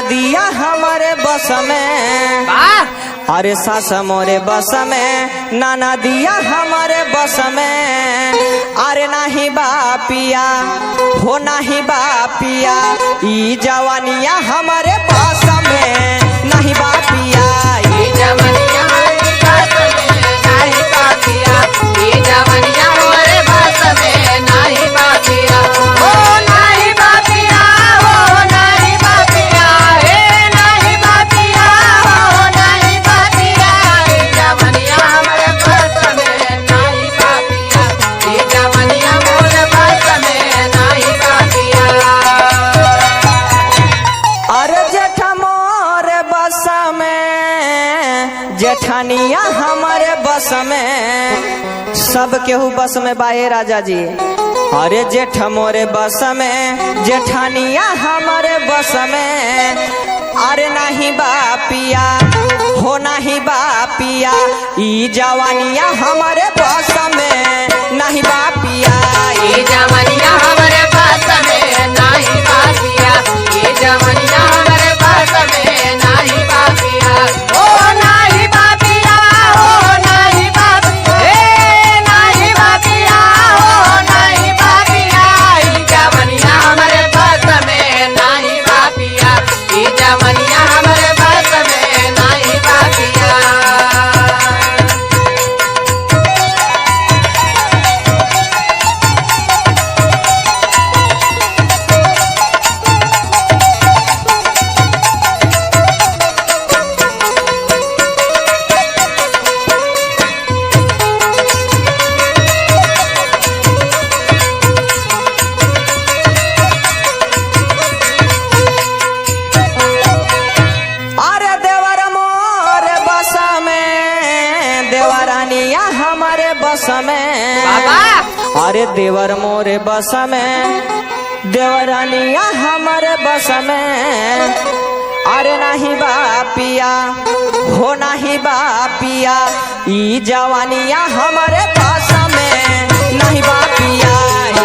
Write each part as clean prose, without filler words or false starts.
दिया हमारे बस में, अरे सास मोरे बस में, नाना दिया हमारे बस में। अरे नहीं बापिया हो नहीं बापिया, ई जवानिया हमारे बस में नहीं बापिया, ई जवानिया हमारे बस में नहीं बापिया, ई जवानिया हमारे बस में नहीं बापिया। ओ नहीं बापिया, ओ नहीं बापिया, हे नहीं बापिया, ओ नहीं बापिया, ई जवानिया हमारे बस में नहीं बापिया, ई जवानिया हमारे बस में नहीं बापिया। अरे जेठा मोरे बस में, जेठानिया हमारे बस में, सब केहू बस में बाए राजा जी। अरे जेठ मोरे बस में, जेठानिया हमारे बस में। अरे नहीं बापिया हो नहीं बापिया, ई जवानिया हमारे बस में नहीं बापिया, ई जवानिया हमारे बस में नहीं बापिया, ई जवानिया हमारे बस में नहीं बापिया। ओ नहीं बापिया, ओ नहीं बापिया, हे नहीं बापिया, ओ नहीं बापिया, ई जवानिया हमारे बस में नहीं बापिया, ई जवानिया हमारे बस में नहीं बापिया। हमारे बस में, अरे देवर मोरे बस में, देवरानिया हमारे बस में। अरे नहीं बापिया हो नहीं बापिया, ई जवानिया हमारे बस में नहीं बापिया,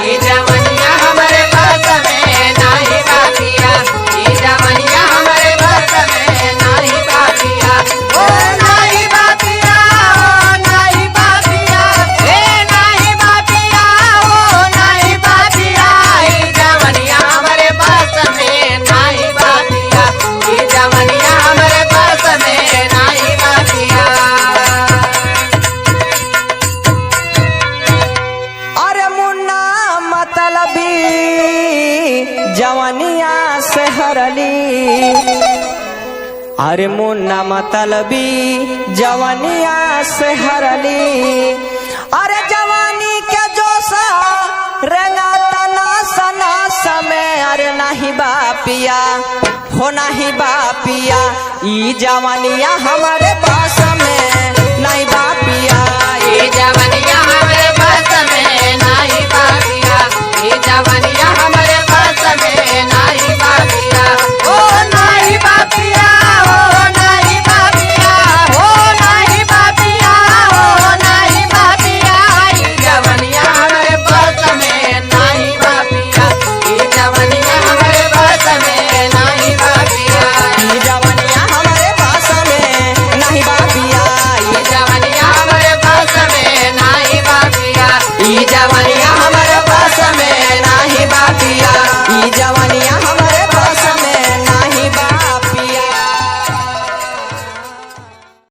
ई जवानिया हमारे बस में नहीं बापिया, ई जवानिया हमारे बस में नहीं बापिया। ओ नहीं बापिया, ओ नहीं बापिया, हे नहीं बापिया, ओ नहीं बापिया, ई जवानिया हमारे बस में नहीं बापिया, ई जवानिया हमारे बस में नहीं बापिया। अरे मुन्ना मतलबी जवानिया से हरली, अरे मुन्ना मतलबी जवानिया से हरली। अरे जवानी के जोशा रंगा तना सना समय, अरे नहीं बापिया हो नहीं बापिया, ई जवानिया हमारे बस में नहीं बापिया, ई जवानिया हमारे बस में नहीं बापिया, ई जवानिया हमारे बस में नहीं बापिया। ओ नहीं बापिया, ओ नहीं बापिया, ओ नहीं बापिया, ओ नहीं बापिया, ई जवानिया हमारे बस में नहीं बापिया, ई जवानिया हमारे बस में नहीं बापिया, ई जवानिया हमारे बस में नहीं बापिया, ई जवानिया हमारे बस में नहीं बापिया, ई जवानिया